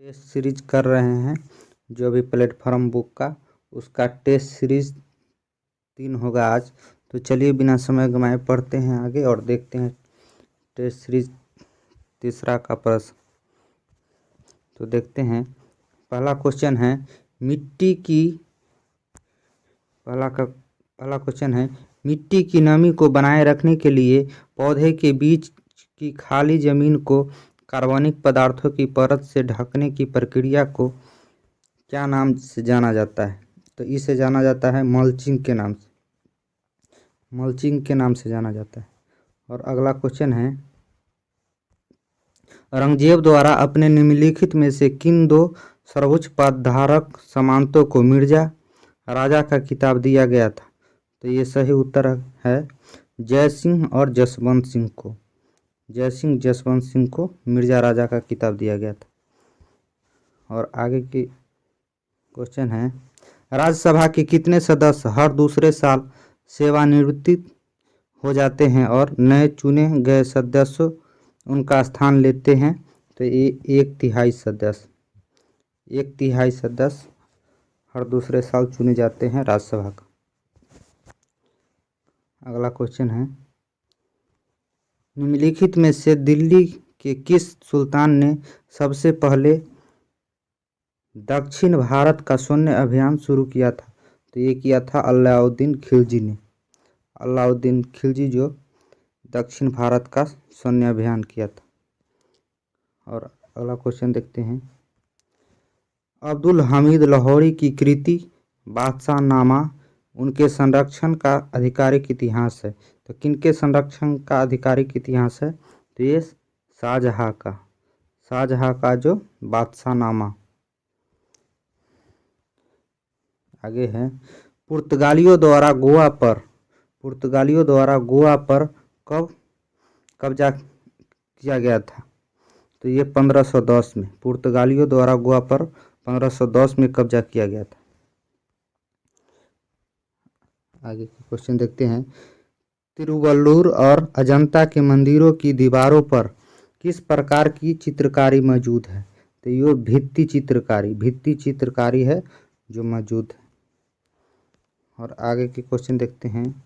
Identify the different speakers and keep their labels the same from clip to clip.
Speaker 1: Test series कर रहे हैं जो भी प्लेटफॉर्म बुक का उसका टेस्ट सीरीज 3 होगा आज। तो चलिए बिना समय गंवाए पढ़ते हैं आगे और देखते हैं टेस्ट सीरीज तीसरा का प्रश्न। तो देखते हैं पहला क्वेश्चन है मिट्टी की नमी को बनाए रखने के लिए पौधे के बीच की खाली जमीन को कार्बनिक पदार्थों की परत से ढकने की प्रक्रिया को क्या नाम से जाना जाता है? तो इसे जाना जाता है मल्चिंग के नाम से जाना जाता है। और अगला क्वेश्चन है औरंगजेब द्वारा अपने निम्नलिखित में से किन दो सर्वोच्च पदधारक सामंतों को मिर्जा राजा का खिताब दिया गया था? तो ये सही उत्तर है जय सिंह और जसवंत सिंह को मिर्जा राजा का खिताब दिया गया था। और आगे की क्वेश्चन है राज्यसभा के कितने सदस्य हर दूसरे साल सेवानिवृत्त हो जाते हैं और नए चुने गए सदस्य उनका स्थान लेते हैं? तो ये एक तिहाई सदस्य हर दूसरे साल चुने जाते हैं राज्यसभा का। अगला क्वेश्चन है निम्नलिखित में से दिल्ली के किस सुल्तान ने सबसे पहले दक्षिण भारत का सैन्य अभियान शुरू किया था? तो ये किया था अलाउद्दीन खिलजी ने। अलाउद्दीन खिलजी जो दक्षिण भारत का सैन्य अभियान किया था। और अगला क्वेश्चन देखते हैं अब्दुल हमीद लाहौरी की कृति बादशाह नामा उनके संरक्षण का आधिकारिक इतिहास है। तो किनके संरक्षण का आधिकारिक इतिहास है? तो ये शाहजहां का जो बादशाह नामा। आगे है पुर्तगालियों द्वारा गोवा पर कब कब्जा किया गया था? तो ये 1510 में पुर्तगालियों द्वारा गोवा पर 1510 में कब्जा किया गया था। आगे के क्वेश्चन देखते हैं तिरुवल्लुर और अजंता के मंदिरों की दीवारों पर किस प्रकार की चित्रकारी मौजूद है? तो ये भित्ति चित्रकारी है जो मौजूद है। और आगे के क्वेश्चन देखते हैं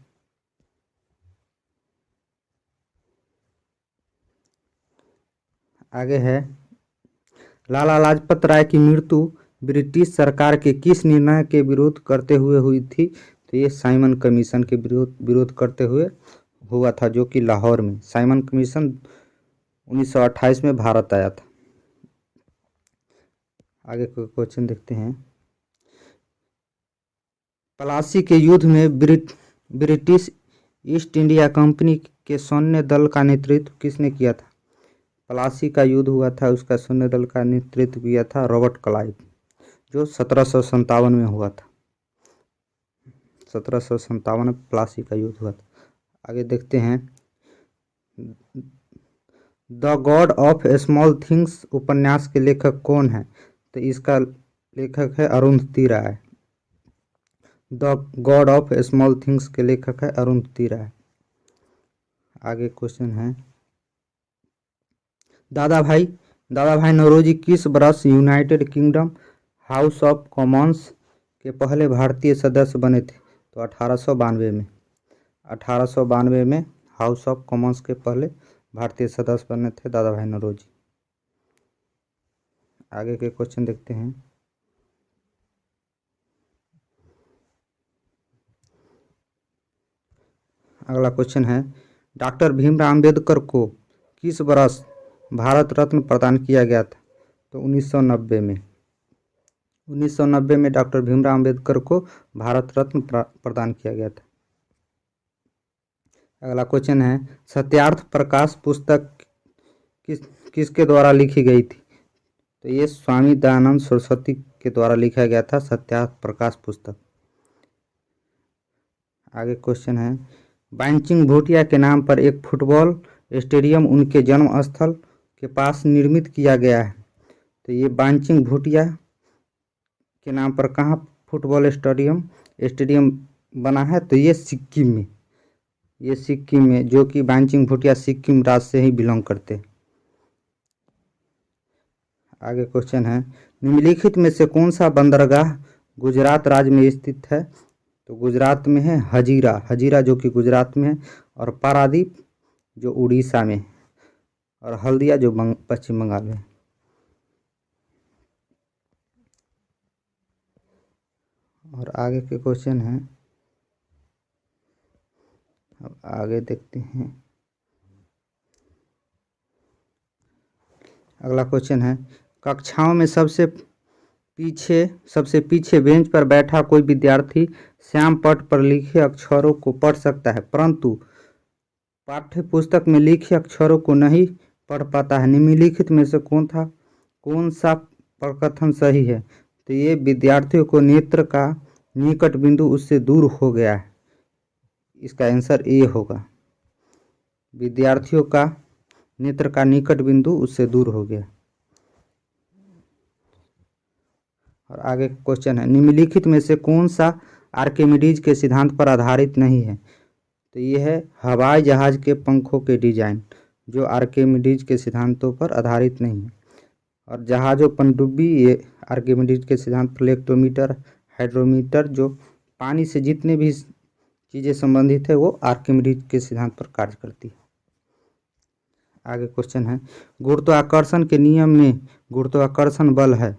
Speaker 1: आगे है लाला लाजपत राय की मृत्यु ब्रिटिश सरकार के किस निर्णय के विरोध करते हुए हुई थी? तो ये साइमन कमीशन के विरोध करते हुए हुआ था जो कि लाहौर में साइमन कमीशन 1928 में भारत आया था। आगे का क्वेश्चन देखते हैं प्लासी के युद्ध में ब्रिटिश ईस्ट इंडिया कंपनी के सैन्य दल का नेतृत्व किसने किया था? प्लासी का युद्ध हुआ था उसका सैन्य दल का नेतृत्व किया था रॉबर्ट क्लाइव जो 1757 में हुआ था। 1757 में प्लासी का युद्ध हुआ था। आगे देखते हैं the God of Small Things उपन्यास के लेखक कौन है? तो इसका लेखक है Arundhati Roy. The God of Small Things के लेखक है अरुंधति राय। आगे क्वेश्चन है दादा भाई नौरोजी किस वर्ष United kingdom house of Commons के पहले भारतीय सदस्य बने थे? तो 1892 में हाउस ऑफ कॉमन्स के पहले भारतीय सदस्य बने थे दादा भाई नौरोजी। आगे के क्वेश्चन देखते हैं अगला क्वेश्चन है डॉक्टर भीमराव अंबेडकर को किस वर्ष भारत रत्न प्रदान किया गया था? तो 1990 में डॉक्टर भीमराव अंबेडकर को भारत रत्न प्रदान किया गया था। अगला क्वेश्चन है सत्यार्थ प्रकाश पुस्तक किसके द्वारा लिखी गई थी? तो ये स्वामी दयानंद सरस्वती के द्वारा लिखा गया था सत्यार्थ प्रकाश पुस्तक। आगे क्वेश्चन है बांचिंग भूटिया के नाम पर एक फुटबॉल स्टेडियम उनके जन्म स्थल के पास निर्मित किया गया है। तो ये बांचिंग भूटिया के नाम पर कहाँ फुटबॉल स्टेडियम बना है? तो ये सिक्किम में जो कि बांचिंग भूटिया सिक्किम राज्य से ही बिलोंग करते हैं। आगे क्वेश्चन है, निम्नलिखित में से कौन सा बंदरगाह गुजरात राज्य में स्थित है? तो गुजरात में है हजीरा, हजीरा जो कि गुजरात में है, और पारादीप जो उड़ीसा में है, और हल्दिया जो पश्चिम बंगाल में। और आगे के क्वेश्चन हैं, अब आगे देखते हैं। अगला क्वेश्चन है, कक्षाओं में सबसे पीछे बेंच पर बैठा कोई विद्यार्थी श्याम पट पर लिखे अक्षरों को पढ़ सकता है, परंतु पाठ्य पुस्तक में लिखे अक्षरों को नहीं पढ़ पाता है। निम्नलिखित में से कौन सा प्रकथन सही है? तो ये विद्यार्थियों को नेत्र का निकट बिंदु उससे दूर हो गया है। इसका आंसर ए होगा, विद्यार्थियों का नेत्र का निकट बिंदु उससे दूर हो गया। और आगे क्वेश्चन है, निम्नलिखित में से कौन सा आर्किमिडीज के सिद्धांत पर आधारित नहीं है? तो ये है हवाई जहाज के पंखों के डिजाइन, जो आर्किमिडीज के सिद्धांतों पर आधारित नहीं है। और जहाजों पनडुब्बी, ये आर्किमिडीज के सिद्धांत पर। इलेक्ट्रोमीटर, हाइड्रोमीटर, जो पानी से जितने भी चीज़ें संबंधित है वो आर्किमिडीज के सिद्धांत पर कार्य करती है। आगे क्वेश्चन है, गुरुत्वाकर्षण के नियम में गुरुत्वाकर्षण बल है?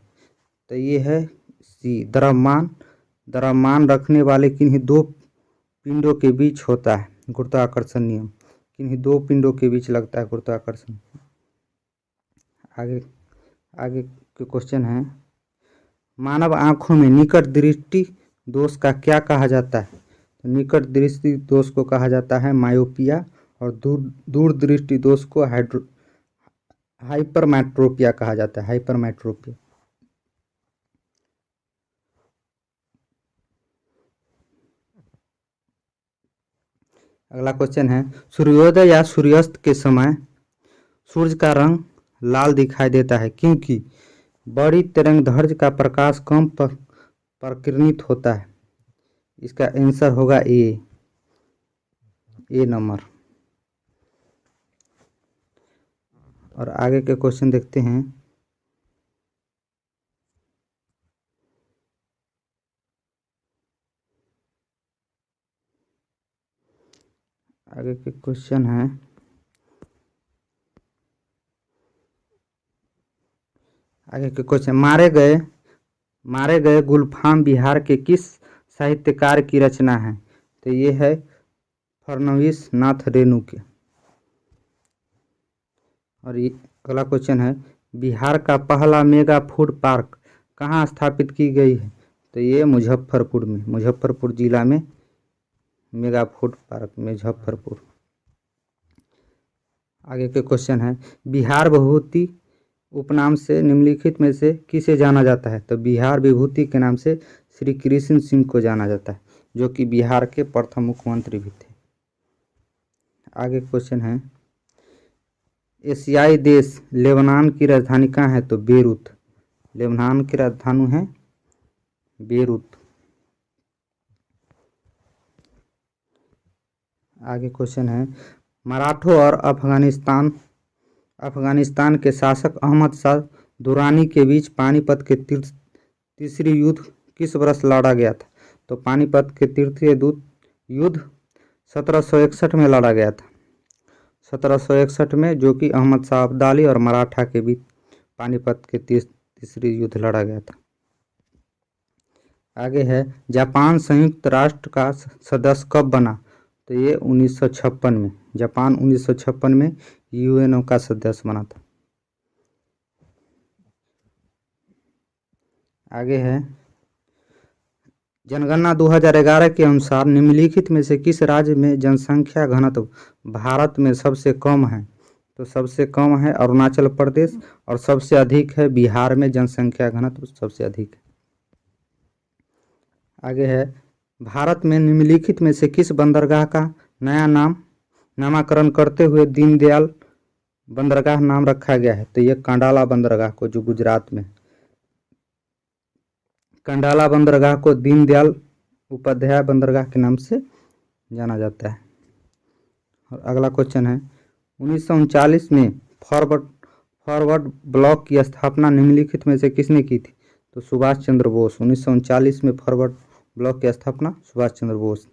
Speaker 1: तो ये है सी, द्रव्यमान रखने वाले किन्हीं दो पिंडों के बीच होता है गुरुत्वाकर्षण नियम, किन्हीं दो पिंडों के बीच लगता है गुरुत्वाकर्षण। आगे के क्वेश्चन है, मानव आँखों में निकट दृष्टि दोष का क्या कहा जाता है? तो निकट दृष्टि दोष को कहा जाता है मायोपिया, और दूर दृष्टि दोष को हाइपरमेट्रोपिया कहा जाता है, हाइपरमेट्रोपिया। अगला क्वेश्चन है, सूर्योदय या सूर्यास्त के समय सूर्य का रंग लाल दिखाई देता है क्योंकि बड़ी तरंगदैर्घ्य का प्रकाश कम प्रकीर्णित होता है। इसका आंसर होगा ए नंबर। और आगे के क्वेश्चन देखते हैं। आगे के क्वेश्चन है, मारे गए गुलफाम बिहार के किस साहित्यकार की रचना है? तो ये है फडणवीस नाथ रेणु के। और अगला क्वेश्चन है, बिहार का पहला मेगा फूड पार्क कहाँ स्थापित की गई है? तो ये मुजफ्फरपुर जिला में मेगा फूड पार्क, मुजफ्फरपुर। आगे के क्वेश्चन है, बिहार विभूति उपनाम से निम्नलिखित में से किसे जाना जाता है? तो बिहार विभूति के नाम से श्री कृष्ण सिंह को जाना जाता है, जो कि बिहार के प्रथम मुख्यमंत्री भी थे। आगे क्वेश्चन है, एशियाई देश लेबनान की राजधानी कहाँ है? तो बेरूत, लेबनान की राजधानी है बेरूत। आगे क्वेश्चन है, मराठों और अफगानिस्तान के शासक अहमद शाह दुरानी के बीच पानीपत के तीसरी युद्ध किस वर्ष लड़ा गया था? तो पानीपत के तृतीय युद्ध 1761 में लड़ा गया था, 1761 में, जो कि अहमद शाह अब्दाली और मराठा के बीच पानीपत के तीसरी युद्ध लड़ा गया था। आगे है, जापान संयुक्त राष्ट्र का सदस्य कब बना? तो ये 1956 में, जापान 1956 में यूएनओ का सदस्य बना था। आगे है, जनगणना 2011 के अनुसार निम्नलिखित में से किस राज्य में जनसंख्या घनत्व भारत में सबसे कम है? तो सबसे कम है अरुणाचल प्रदेश, और सबसे अधिक है बिहार में, जनसंख्या घनत्व सबसे अधिक है। आगे है, भारत में निम्नलिखित में से किस बंदरगाह का नया नामकरण करते हुए दीनदयाल बंदरगाह नाम रखा गया है? तो यह कंडाला बंदरगाह को, जो गुजरात में, कंडाला बंदरगाह को दीनदयाल उपाध्याय बंदरगाह के नाम से जाना जाता है। और अगला क्वेश्चन है, 1939 में फॉरवर्ड ब्लॉक की स्थापना निम्नलिखित में से किसने की थी? तो सुभाष चंद्र बोस। 1939 में फॉरवर्ड ब्लॉक की स्थापना सुभाष चंद्र बोस।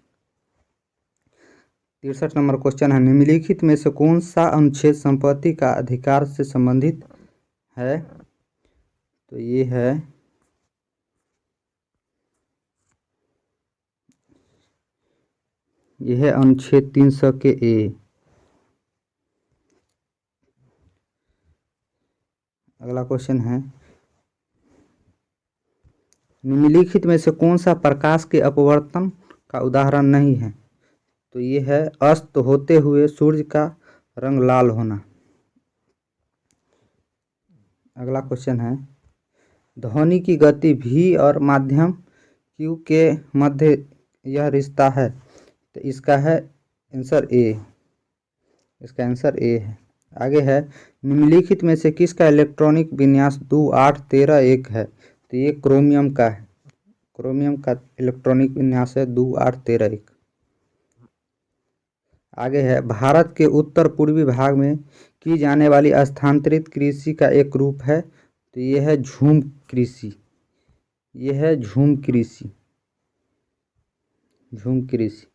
Speaker 1: 63 नंबर क्वेश्चन है, निम्नलिखित में से कौन सा अनुच्छेद संपत्ति का अधिकार से संबंधित है? तो ये है अनुच्छेद 300 के ए। अगला क्वेश्चन है, निम्नलिखित में से कौन सा प्रकाश के अपवर्तन का उदाहरण नहीं है? तो ये है अस्त होते हुए सूर्य का रंग लाल होना। अगला क्वेश्चन है, ध्वनि की गति v और माध्यम q के मध्य यह रिश्ता है। तो इसका है आंसर ए। इसका आंसर ए है। आगे है, निम्नलिखित में से किसका इलेक्ट्रॉनिक विन्यास 28131 है? तो ये क्रोमियम का है। क्रोमियम का इलेक्ट्रॉनिक विन्यास है 28131। आगे है, भारत के उत्तर पूर्वी भाग में की जाने वाली स्थानांतरित कृषि का एक रूप है। तो ये है झूम कृषि। ये है झूम कृषि। झूम कृषि।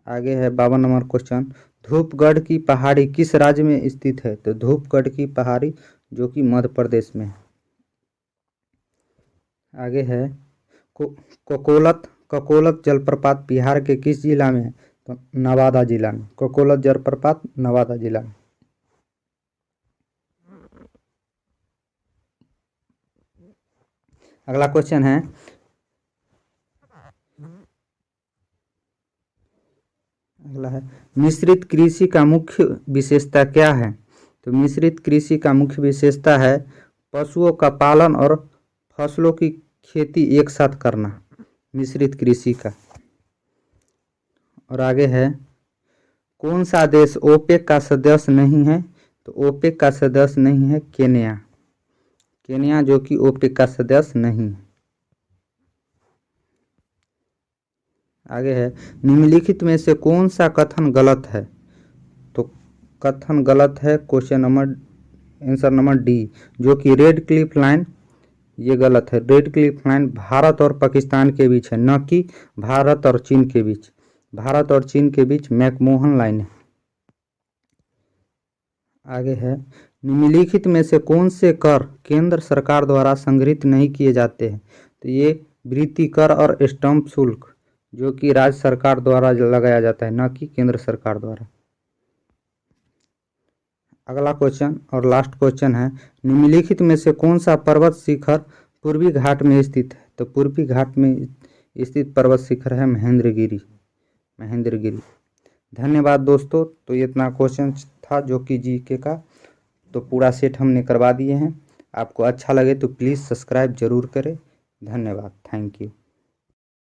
Speaker 1: आगे है 52 नंबर क्वेश्चन, धूपगढ़ की पहाड़ी किस राज्य में स्थित है? तो धूपगढ़ की पहाड़ी जो कि मध्य प्रदेश में है। आगे है, ककोलत जलप्रपात बिहार के किस जिला में है? तो नवादा जिला में। ककोलत जलप्रपात नवादा जिला में। अगला क्वेश्चन है, मिश्रित कृषि का मुख्य विशेषता क्या है? तो मिश्रित कृषि का मुख्य विशेषता है पशुओं का पालन और फसलों की खेती एक साथ करना, मिश्रित कृषि का। और आगे है, कौन सा देश ओपेक का सदस्य नहीं है? तो ओपेक का सदस्य नहीं है केन्या। केन्या जो कि ओपेक का सदस्य नहीं है। आगे है, निम्नलिखित में से कौन सा कथन गलत है? तो कथन गलत है question number answer number D, जो कि रेड क्लिफ लाइन, ये गलत है। रेड क्लिफ लाइन भारत और पाकिस्तान के बीच है, न कि भारत और चीन के बीच। भारत और चीन के बीच मैकमोहन लाइन है। आगे है, निम्नलिखित में से कौन से कर केंद्र सरकार द्वारा संग्रहित नहीं किए जाते हैं? तो ये वृत्ति कर और स्टैंप शुल्क जो कि राज्य सरकार द्वारा लगाया जाता है, न कि केंद्र सरकार द्वारा। अगला क्वेश्चन और लास्ट क्वेश्चन है, निम्नलिखित में से कौन सा पर्वत शिखर पूर्वी घाट में स्थित है? तो पूर्वी घाट में स्थित पर्वत शिखर है महेंद्रगिरी। महेंद्रगिरी। धन्यवाद दोस्तों। तो ये इतना क्वेश्चन था जो कि जीके का, तो पूरा सेट हमने करवा दिए हैं। आपको अच्छा लगे तो प्लीज़ सब्सक्राइब जरूर करें। धन्यवाद। Thank you.